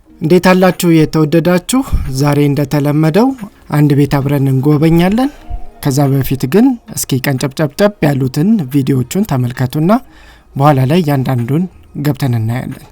እንዴት አላችሁ የተወደዳችሁ? ዛሬ እንደተለመደው አንድ ቤት አብረን እንጎበኛለን። ከዛ በፊት ግን እስኪ ቀንጨብጨብጨብ ያሉትን ቪዲዮዎቹን ተመልከቱና በኋላ ላይ ያንዳንዱን ገብተን እናያለን።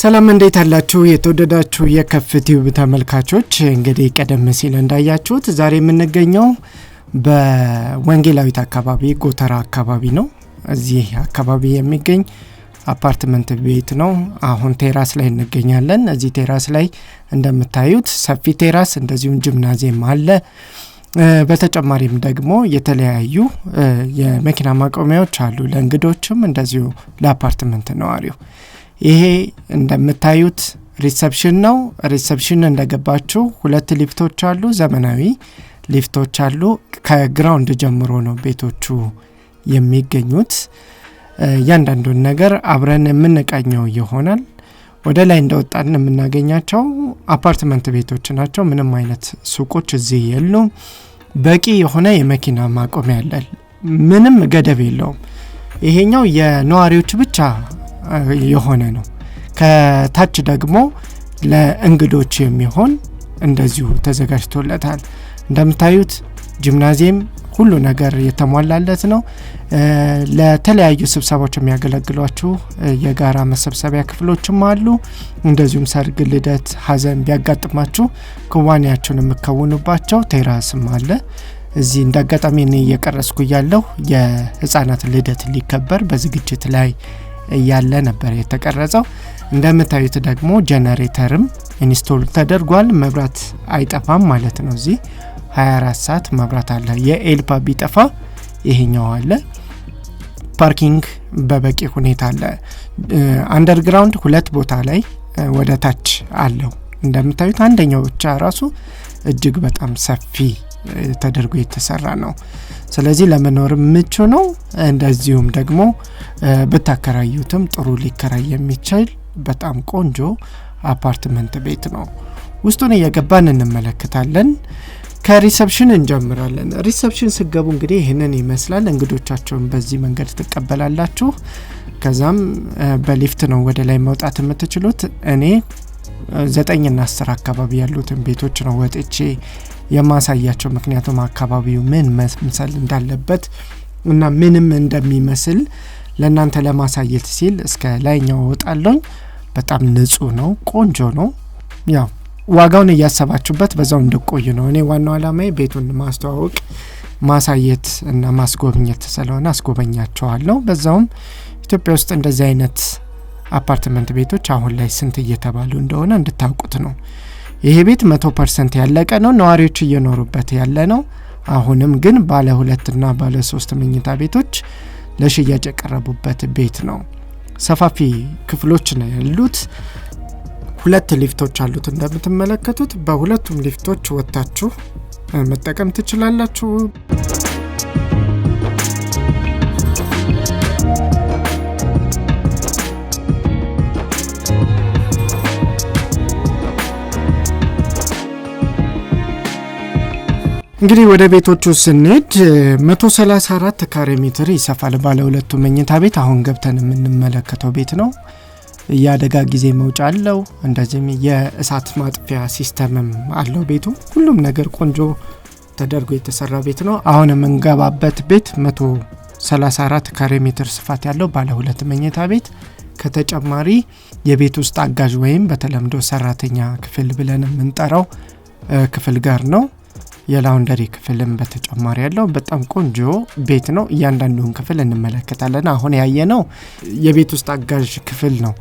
ሰላም እንዴት አላችሁ የተወደዳችሁ የከፍቲው ተመልካቾች? እንግዲህ ቀደም ሲል እንዳያችሁት ዛሬ የምንገኘው በወንጌላዊት አካባቢ ጎተራ አካባቢ ነው። እዚህ አካባቢ የሚገኝ አፓርትመንት ቤት ነው። አሁን ቴራስ ላይ እንገኛለን። እዚህ ቴራስ ላይ እንደምታዩት ሰፊ ቴራስ እንደዚሁም ጂምናዚየም አለ። በተጨማሪም ደግሞ የተለያዩ የመኪና ማቆሚያዎች አሉ፣ ለእንግዶችም እንደዚሁ ለአፓርትመንት ነዋሪው። ይሄ እንደምታዩት ሪሴፕሽን ነው። ሪሴፕሽን እንደገባችሁ ሁለት ሊፍቶች አሉ፣ ዘመናዊ ሊፍቶች አሉ። ከግራውንድ ጀምሮ ነው ቤቶቹ የሚገኙት። ያንዳንዱን ነገር አብረን የምንቃኘው ይሆናል። ወደ ላይ እንደወጣን የምናገኛቸው አፓርትመንት ቤቶች ናቸው። ምንም አይነት ሱቆች እዚህ የሉም። በቂ የሆነ የመኪና ማቆሚያ አለ፣ ምንም ገደብ የለውም። ይሄኛው የነዋሪዎች ብቻ የሆነ ነው። ከታች ደግሞ ለእንግዶች የሚሆን እንደዚሁ ተዘጋጅቶለታል። እንደምታዩት ጂምናዚየም ሁሉ ነገር የተሟላለት ነው። ለተለያዩ ስብሰባዎች የሚያገለግሏችሁ የጋራ መሰብሰቢያ ክፍሎችም አሉ። እንደዚሁም ሰርግ፣ ልደት፣ ሀዘን ቢያጋጥማችሁ ክዋኔያችሁን የምትከውኑባቸው ቴራስም አለ። እዚህ እንዳጋጣሚ እኔ እየቀረስኩ ያለው የህፃናት ልደት ሊከበር በዝግጅት ላይ ያለ ነበር የተቀረጸው። እንደምታዩት ደግሞ ጄነሬተርም ኢንስቶል ተደርጓል። መብራት አይጠፋም ማለት ነው። እዚህ 24 ሰዓት መብራት አለ። የኤልፓ ቢጠፋ ይሄኛው አለ። ፓርኪንግ በበቂ ሁኔታ አለ። አንደርግራውንድ ሁለት ቦታ ላይ ወደ ታች አለው። እንደምታዩት አንደኛው ብቻ ራሱ እጅግ በጣም ሰፊ ተደርጎ የተሰራ ነው። ስለዚህ ለመኖር ምቹ ነው። እንደዚሁም ደግሞ በታከራዩትም ጥሩ ሊከራይ የሚችል በጣም ቆንጆ አፓርትመንት ቤት ነው። ውስጡን እየገባን እንመለከታለን። ከሪሴፕሽን እንጀምራለን። ሪሴፕሽን ስገቡ እንግዲህ ይህንን ይመስላል። እንግዶቻቸውን በዚህ መንገድ ትቀበላላችሁ። ከዛም በሊፍት ነው ወደ ላይ መውጣት የምትችሉት። እኔ 9 እና 10 አካባቢ ያሉትን ቤቶች ነው ወጥቼ የማሳያቸው። ምክንያቱም አካባቢው ምን መምሰል እንዳለበት እና ምንም እንደሚመስል ለእናንተ ለማሳየት ሲል እስከ ላይኛው ወጣለኝ። በጣም ንጹህ ነው፣ ቆንጆ ነው። ያው ዋጋውን እያሰባችሁበት በዛው እንድቆዩ ነው። እኔ ዋናው ዓላማዬ ቤቱን ማስተዋወቅ፣ ማሳየት እና ማስጎብኘት ስለሆነ አስጎበኛቸዋለሁ። በዛውም ኢትዮጵያ ውስጥ እንደዚህ አይነት አፓርትመንት ቤቶች አሁን ላይ ስንት እየተባሉ እንደሆነ እንድታውቁት ነው። ይሄ ቤት 100% ያለቀ ነው። ነዋሪዎች እየኖሩበት ያለ ነው። አሁንም ግን ባለ 2 እና ባለ 3 መኝታ ቤቶች ለሽያጭ የቀረቡበት ቤት ነው። ሰፋፊ ክፍሎች ነው ያሉት። 2 ሊፍቶች አሉት እንደምትመለከቱት። በሁለቱም ሊፍቶች ወጣችሁ መጠቀም ትችላላችሁ። እንግዲህ ወደ ቤቶቹ ስንሄድ 134 ካሬ ሜትር ይሰፋል ባለ ሁለቱ መኝታ ቤት አሁን ገብተን የምንመለከተው ቤት ነው። የአደጋ ጊዜ መውጫ አለው። እንደዚህም የእሳት ማጥፊያ ሲስተምም አለው ቤቱ። ሁሉም ነገር ቆንጆ ተደርጎ የተሰራ ቤት ነው። አሁን የምንገባበት ቤት 134 ካሬ ሜትር ስፋት ያለው ባለ ሁለት መኝታ ቤት ከተጨማሪ የቤት ውስጥ አጋዥ ወይም በተለምዶ ሰራተኛ ክፍል ብለን የምንጠራው ክፍል ጋር ነው። የላውንደሪ ክፍልም በተጨማሪ ያለው በጣም ቆንጆ ቤት ነው። እያንዳንዱን ክፍል እንመለከታለን። አሁን ያየነው የቤት ውስጥ አጋዥ ክፍል ነው።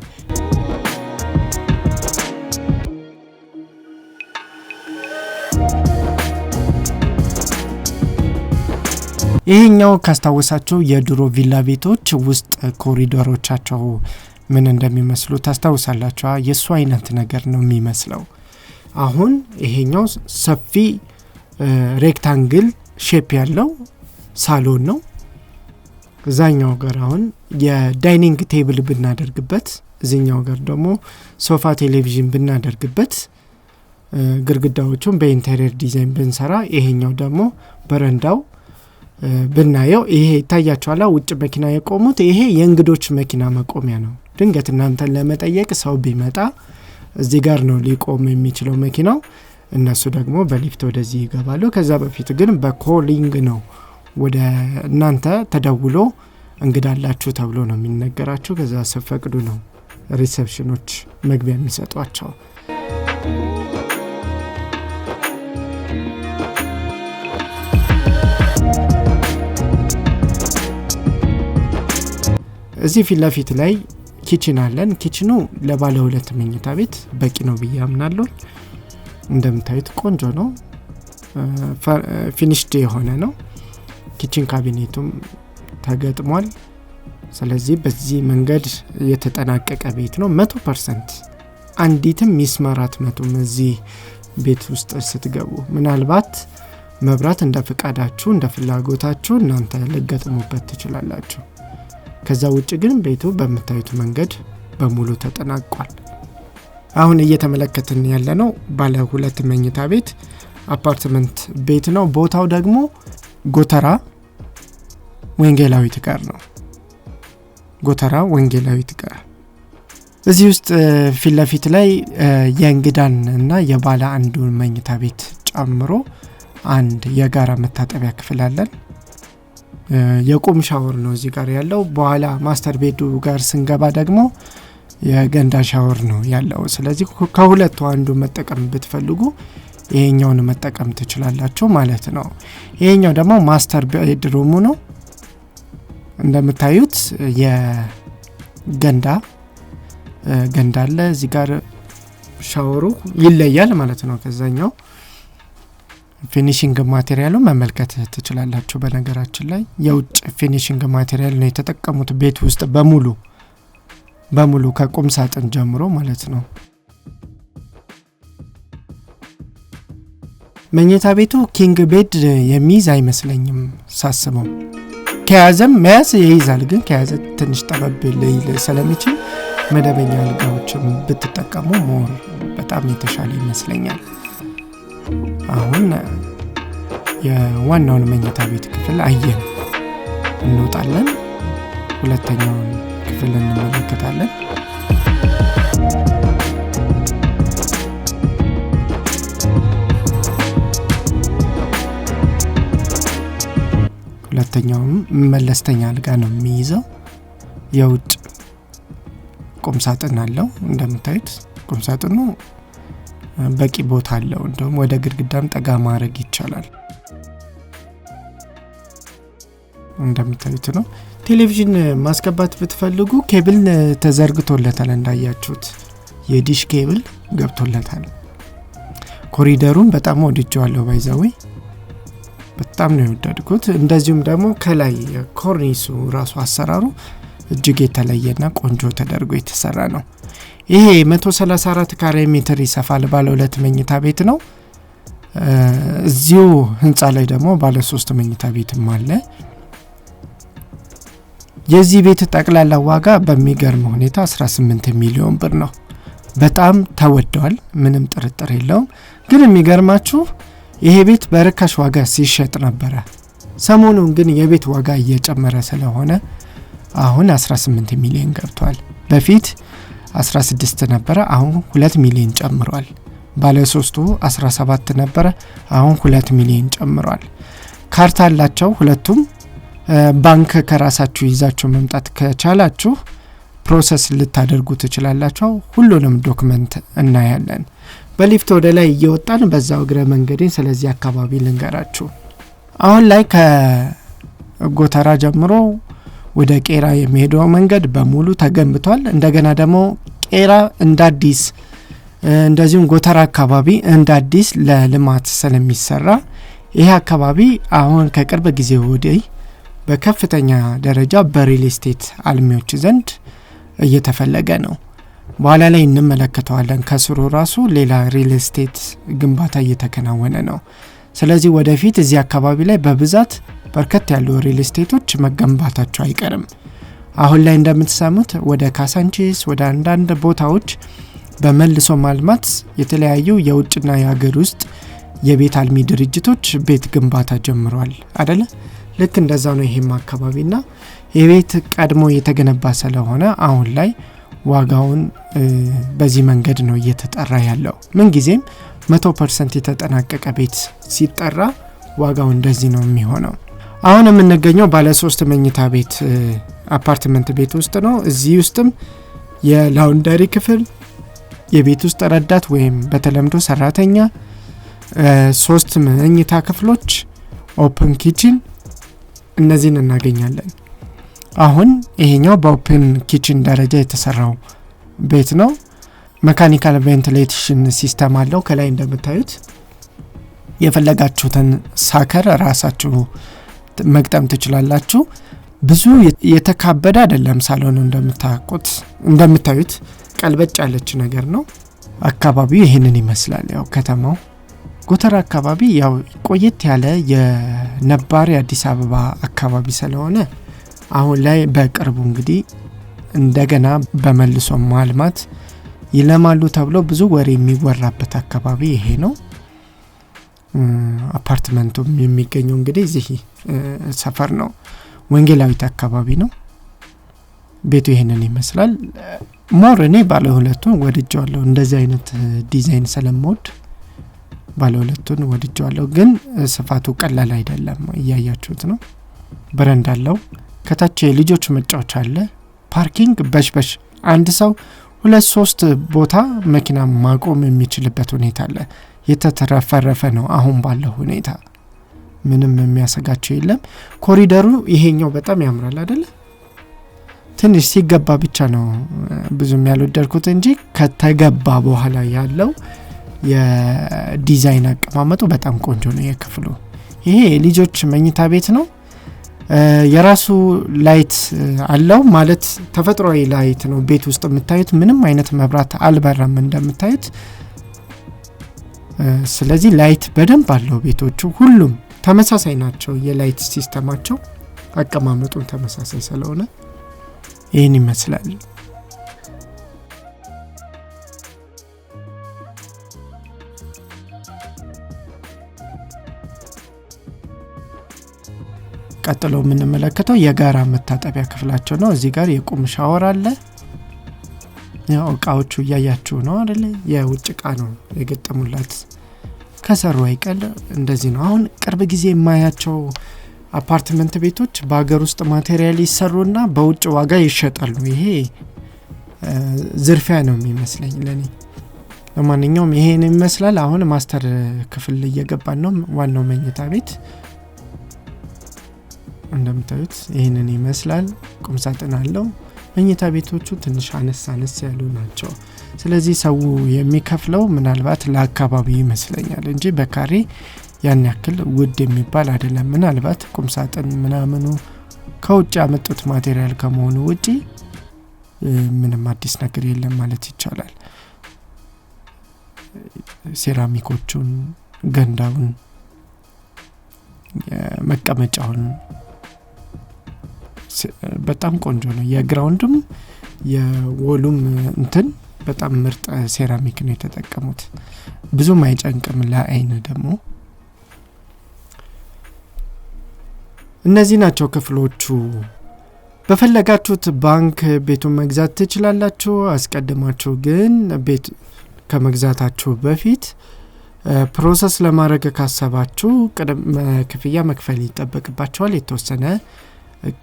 ይሄኛው ካስታወሳችሁ የድሮ ቪላ ቤቶች ውስጥ ኮሪዶሮቻቸው ምን እንደሚመስሉ ታስታውሳላችሁ። የሱ አይነት ነገር ነው የሚመስለው። አሁን ይሄኛው ሰፊ ሬክታንግል ሼፕ ያለው ሳሎን ነው። እዛኛው ጋር አሁን የዳይኒንግ ቴብል ብናደርግበት፣ እዚህኛው ጋር ደግሞ ሶፋ ቴሌቪዥን ብናደርግበት፣ ግድግዳዎቹን በኢንቴሪየር ዲዛይን ብንሰራ፣ ይሄኛው ደግሞ በረንዳው ብናየው ይሄ ይታያችኋል። ውጭ መኪና የቆሙት ይሄ የእንግዶች መኪና መቆሚያ ነው። ድንገት እናንተን ለመጠየቅ ሰው ቢመጣ እዚህ ጋር ነው ሊቆም የሚችለው መኪናው። እነሱ ደግሞ በሊፍት ወደዚህ ይገባሉ። ከዛ በፊት ግን በኮሊንግ ነው ወደ እናንተ ተደውሎ እንግዳላችሁ ተብሎ ነው የሚነገራችሁ። ከዛ ሲፈቅዱ ነው ሪሴፕሽኖች መግቢያ የሚሰጧቸው። እዚህ ፊት ለፊት ላይ ኪችን አለን። ኪችኑ ለባለ ሁለት መኝታ ቤት በቂ ነው ብዬ አምናለሁ። እንደምታዩት ቆንጆ ነው። ፊኒሽድ የሆነ ነው። ኪችን ካቢኔቱም ተገጥሟል። ስለዚህ በዚህ መንገድ የተጠናቀቀ ቤት ነው 100%። አንዲትም ሚስማራት መቱም እዚህ ቤት ውስጥ ስትገቡ። ምናልባት መብራት እንደ ፍቃዳችሁ እንደ ፍላጎታችሁ እናንተ ልገጥሙበት ትችላላችሁ። ከዛ ውጭ ግን ቤቱ በመታየቱ መንገድ በሙሉ ተጠናቋል። አሁን እየተመለከትን ያለነው ባለ ሁለት መኝታ ቤት አፓርትመንት ቤት ነው። ቦታው ደግሞ ጎተራ ወንጌላዊት ጋር ነው። ጎተራ ወንጌላዊት ጋር እዚህ ውስጥ ፊት ለፊት ላይ የእንግዳን እና የባለ አንዱ መኝታ ቤት ጨምሮ አንድ የጋራ መታጠቢያ ክፍል አለን። የቁም ሻወር ነው እዚህ ጋር ያለው። በኋላ ማስተር ቤዱ ጋር ስንገባ ደግሞ የገንዳ ሻወር ነው ያለው። ስለዚህ ከሁለቱ አንዱ መጠቀም ብትፈልጉ ይሄኛውን መጠቀም ትችላላችሁ ማለት ነው። ይሄኛው ደግሞ ማስተር ቤድሩሙ ነው። እንደምታዩት የገንዳ አለ እዚህ ጋር። ሻወሩ ይለያል ማለት ነው ከዛኛው። ፊኒሺንግ ማቴሪያሉ መመልከት ትችላላችሁ። በነገራችን ላይ የውጭ ፊኒሺንግ ማቴሪያል ነው የተጠቀሙት ቤት ውስጥ በሙሉ ከቁም ሳጥን ጀምሮ ማለት ነው። መኝታ ቤቱ ኪንግ ቤድ የሚይዝ አይመስለኝም ሳስበው። ከያዘም መያዝ ይይዛል፣ ግን ከያዘ ትንሽ ጠበብ ሊል ስለሚችል መደበኛ አልጋዎችን ብትጠቀሙ ሞር በጣም የተሻለ ይመስለኛል። አሁን የዋናውን መኝታ ቤት ክፍል አየን። እንወጣለን። ሁለተኛውን ክፍል እንመለከታለን። ሁለተኛውም መለስተኛ አልጋ ነው የሚይዘው። የውጭ ቁም ሳጥን አለው። እንደምታዩት ቁም ሳጥኑ በቂ ቦታ አለው። እንደውም ወደ ግድግዳም ጠጋ ማድረግ ይቻላል። እንደምታዩት ነው። ቴሌቪዥን ማስገባት ብትፈልጉ ኬብል ተዘርግቶለታል። እንዳያችሁት የዲሽ ኬብል ገብቶለታል። ኮሪደሩን በጣም ወድጄዋለሁ። ባይዘዌ በጣም ነው የወደድኩት። እንደዚሁም ደግሞ ከላይ ኮርኒሱ ራሱ አሰራሩ እጅግ የተለየና ቆንጆ ተደርጎ የተሰራ ነው። ይሄ 134 ካሬ ሜትር ይሰፋል ባለ ሁለት መኝታ ቤት ነው። እዚሁ ህንጻ ላይ ደግሞ ባለ 3 መኝታ ቤትም አለ። የዚህ ቤት ጠቅላላ ዋጋ በሚገርም ሁኔታ 18 ሚሊዮን ብር ነው። በጣም ተወዷል፣ ምንም ጥርጥር የለውም። ግን የሚገርማችሁ ይሄ ቤት በርካሽ ዋጋ ሲሸጥ ነበር። ሰሞኑን ግን የቤት ዋጋ እየጨመረ ስለሆነ አሁን 18 ሚሊዮን ገብቷል። በፊት 16 ነበር፣ አሁን 2 ሚሊዮን ጨምሯል። ባለ 3ቱ 17 ነበር፣ አሁን 2 ሚሊዮን ጨምሯል። ካርታ አላቸው ሁለቱም። ባንክ ከራሳችሁ ይዛችሁ መምጣት ከቻላችሁ ፕሮሰስ ልታደርጉ ትችላላችሁ። ሁሉንም ዶክመንት እናያለን። በሊፍት ወደ ላይ እየወጣን በዛው እግረ መንገዴን ስለዚህ አካባቢ ልንገራችሁ። አሁን ላይ ከጎተራ ጀምሮ ወደ ቄራ የሚሄደው መንገድ በሙሉ ተገንብቷል። እንደገና ደግሞ ቄራ እንዳዲስ እንደዚሁም ጎተራ አካባቢ እንዳዲስ ለልማት ስለሚሰራ ይሄ አካባቢ አሁን ከቅርብ ጊዜ ወዲህ በከፍተኛ ደረጃ በሪል ስቴት አልሚዎች ዘንድ እየተፈለገ ነው። በኋላ ላይ እንመለከተዋለን። ከስሩ ራሱ ሌላ ሪል ስቴት ግንባታ እየተከናወነ ነው። ስለዚህ ወደፊት እዚህ አካባቢ ላይ በብዛት በርከት ያሉ ሪል ስቴቶች መገንባታቸው አይቀርም። አሁን ላይ እንደምትሰሙት ወደ ካሳንቺስ ወደ አንዳንድ ቦታዎች በመልሶ ማልማት የተለያዩ የውጭና የሀገር ውስጥ የቤት አልሚ ድርጅቶች ቤት ግንባታ ጀምሯል አይደለ? ልክ እንደዛ ነው። ይሄም አካባቢና የቤት ቀድሞ የተገነባ ስለሆነ አሁን ላይ ዋጋውን በዚህ መንገድ ነው እየተጠራ ያለው። ምን ጊዜም 100% የተጠናቀቀ ቤት ሲጠራ ዋጋው እንደዚህ ነው የሚሆነው። አሁን የምንገኘው ባለ 3 መኝታ ቤት አፓርትመንት ቤት ውስጥ ነው። እዚህ ውስጥም የላውንደሪ ክፍል፣ የቤት ውስጥ ረዳት ወይም በተለምዶ ሰራተኛ፣ 3 መኝታ ክፍሎች፣ ኦፕን ኪችን እነዚህን እናገኛለን። አሁን ይሄኛው በኦፕን ኪችን ደረጃ የተሰራው ቤት ነው። ሜካኒካል ቬንቲሌሽን ሲስተም አለው። ከላይ እንደምታዩት የፈለጋችሁትን ሳከር ራሳችሁ መግጠም ትችላላችሁ። ብዙ የተካበደ አይደለም ሳሎኑ። እንደምታዩት ቀልበጭ ያለች ነገር ነው። አካባቢው ይሄንን ይመስላል። ያው ከተማው ጎተራ አካባቢ ያው ቆየት ያለ የነባር የአዲስ አበባ አካባቢ ስለሆነ አሁን ላይ በቅርቡ እንግዲህ እንደገና በመልሶ ማልማት ይለማሉ ተብሎ ብዙ ወሬ የሚወራበት አካባቢ ይሄ ነው። አፓርትመንቱም የሚገኘው እንግዲህ እዚህ ሰፈር ነው። ወንጌላዊት አካባቢ ነው። ቤቱ ይሄንን ይመስላል። ሞር እኔ ባለ ሁለቱን ወድጄዋለሁ። እንደዚህ አይነት ዲዛይን ስለምወድ ባለ ሁለቱን ወድጄዋለሁ። ግን ስፋቱ ቀላል አይደለም። እያያችሁት ነው። በረንዳ አለው። ከታች የልጆች መጫወቻ አለ። ፓርኪንግ በሽበሽ አንድ ሰው 2-3 ቦታ መኪና ማቆም የሚችልበት ሁኔታ አለ። የተተረፈረፈ ነው። አሁን ባለው ሁኔታ ምንም የሚያሰጋቸው የለም። ኮሪደሩ ይሄኛው በጣም ያምራል አይደለ? ትንሽ ሲገባ ብቻ ነው ብዙም ያልወደድኩት እንጂ ከተገባ በኋላ ያለው የዲዛይን አቀማመጡ በጣም ቆንጆ ነው። የክፍሉ ይሄ ልጆች መኝታ ቤት ነው። የራሱ ላይት አለው ማለት ተፈጥሯዊ ላይት ነው። ቤት ውስጥ የምታዩት ምንም አይነት መብራት አልበራም እንደምታዩት። ስለዚህ ላይት በደንብ አለው። ቤቶቹ ሁሉም ተመሳሳይ ናቸው። የላይት ሲስተማቸው አቀማመጡን ተመሳሳይ ስለሆነ ይህን ይመስላል። ቀጥሎ የምንመለከተው የጋራ መታጠቢያ ክፍላቸው ነው። እዚህ ጋር የቁም ሻወር አለ። ያው እቃዎቹ እያያችሁ ነው አይደለ? የውጭ እቃ ነው የገጠሙላት። ከሰሩ አይቀል እንደዚህ ነው። አሁን ቅርብ ጊዜ የማያቸው አፓርትመንት ቤቶች በአገር ውስጥ ማቴሪያል ይሰሩና በውጭ ዋጋ ይሸጣሉ። ይሄ ዝርፊያ ነው የሚመስለኝ ለኔ። ለማንኛውም ይሄን ይመስላል። አሁን ማስተር ክፍል እየገባን ነው። ዋናው መኝታ ቤት እንደምታዩት ይሄንን ይመስላል። ቁም ሳጥን አለው። መኝታ ቤቶቹ ትንሽ አነስ ያሉ ናቸው። ስለዚህ ሰው የሚከፍለው ምናልባት ለአካባቢ ይመስለኛል እንጂ በካሬ ያን ያክል ውድ የሚባል አይደለም። ምናልባት ቁም ሳጥን ምናምኑ ከውጭ ያመጡት ማቴሪያል ከመሆኑ ውጪ ምንም አዲስ ነገር የለም ማለት ይቻላል። ሴራሚኮቹን፣ ገንዳውን፣ መቀመጫውን በጣም ቆንጆ ነው። የግራውንድም የወሉም እንትን በጣም ምርጥ ሴራሚክ ነው የተጠቀሙት። ብዙም አይጨንቅም ለአይን ደግሞ እነዚህ ናቸው ክፍሎቹ። በፈለጋችሁት ባንክ ቤቱን መግዛት ትችላላችሁ። አስቀድማችሁ ግን ቤት ከመግዛታችሁ በፊት ፕሮሰስ ለማድረግ ካሰባችሁ ቅድመ ክፍያ መክፈል ይጠበቅባችኋል። የተወሰነ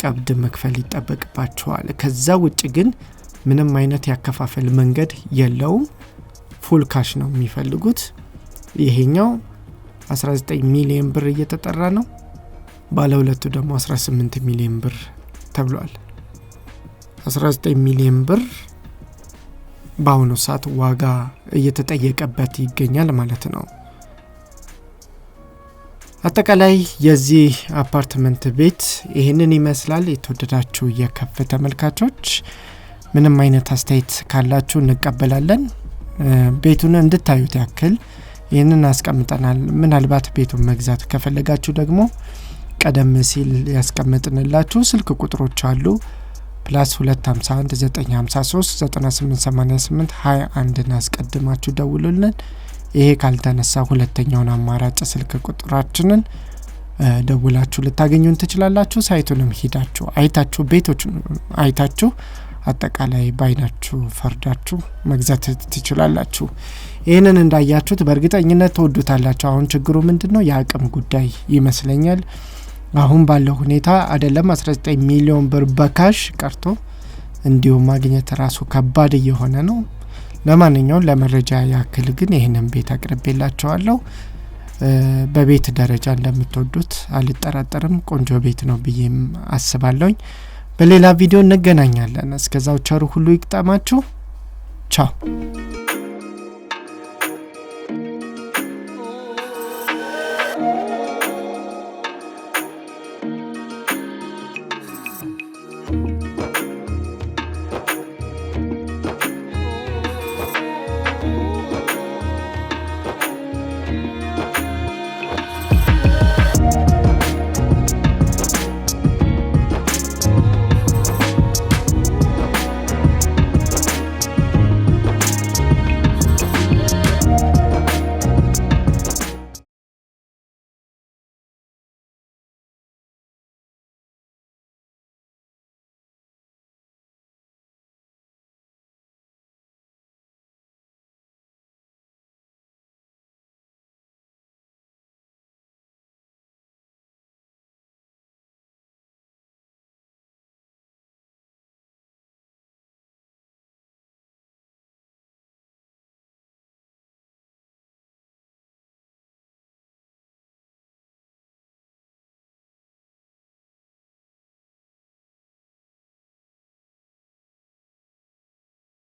ቀብድ መክፈል ይጠበቅባችኋል። ከዛ ውጪ ግን ምንም አይነት ያከፋፈል መንገድ የለውም። ፉል ካሽ ነው የሚፈልጉት። ይሄኛው 19 ሚሊዮን ብር እየተጠራ ነው። ባለ ሁለቱ ደግሞ 18 ሚሊዮን ብር ተብሏል። 19 ሚሊዮን ብር በአሁኑ ሰዓት ዋጋ እየተጠየቀበት ይገኛል ማለት ነው። አጠቃላይ የዚህ አፓርትመንት ቤት ይህንን ይመስላል። የተወደዳችሁ የከፍ ተመልካቾች ምንም አይነት አስተያየት ካላችሁ እንቀበላለን። ቤቱን እንድታዩት ያክል ይህንን አስቀምጠናል። ምናልባት ቤቱን መግዛት ከፈለጋችሁ ደግሞ ቀደም ሲል ያስቀምጥንላችሁ ስልክ ቁጥሮች አሉ። +251 953 9888 21 አስቀድማችሁ ደውሉልን። ይሄ ካልተነሳ ሁለተኛውን አማራጭ ስልክ ቁጥራችንን ደውላችሁ ልታገኙን ትችላላችሁ። ሳይቱንም ሄዳችሁ አይታችሁ ቤቶችን አይታችሁ አጠቃላይ ባይናችሁ ፈርዳችሁ መግዛት ትችላላችሁ። ይሄንን እንዳያችሁት በእርግጠኝነት ተወዱታላችሁ። አሁን ችግሩ ምንድነው? የአቅም ጉዳይ ይመስለኛል። አሁን ባለው ሁኔታ አይደለም 19 ሚሊዮን ብር በካሽ ቀርቶ እንዲሁ ማግኘት ራሱ ከባድ እየሆነ ነው። ለማንኛውም ለመረጃ ያክል ግን ይሄንን ቤት አቅርቤላችኋለሁ። በቤት ደረጃ እንደምትወዱት አልጠራጠርም። ቆንጆ ቤት ነው ብዬም አስባለሁ። በሌላ ቪዲዮ እንገናኛለን። እስከዛው ቸሩ ሁሉ ይቅጠማችሁ። ቻው።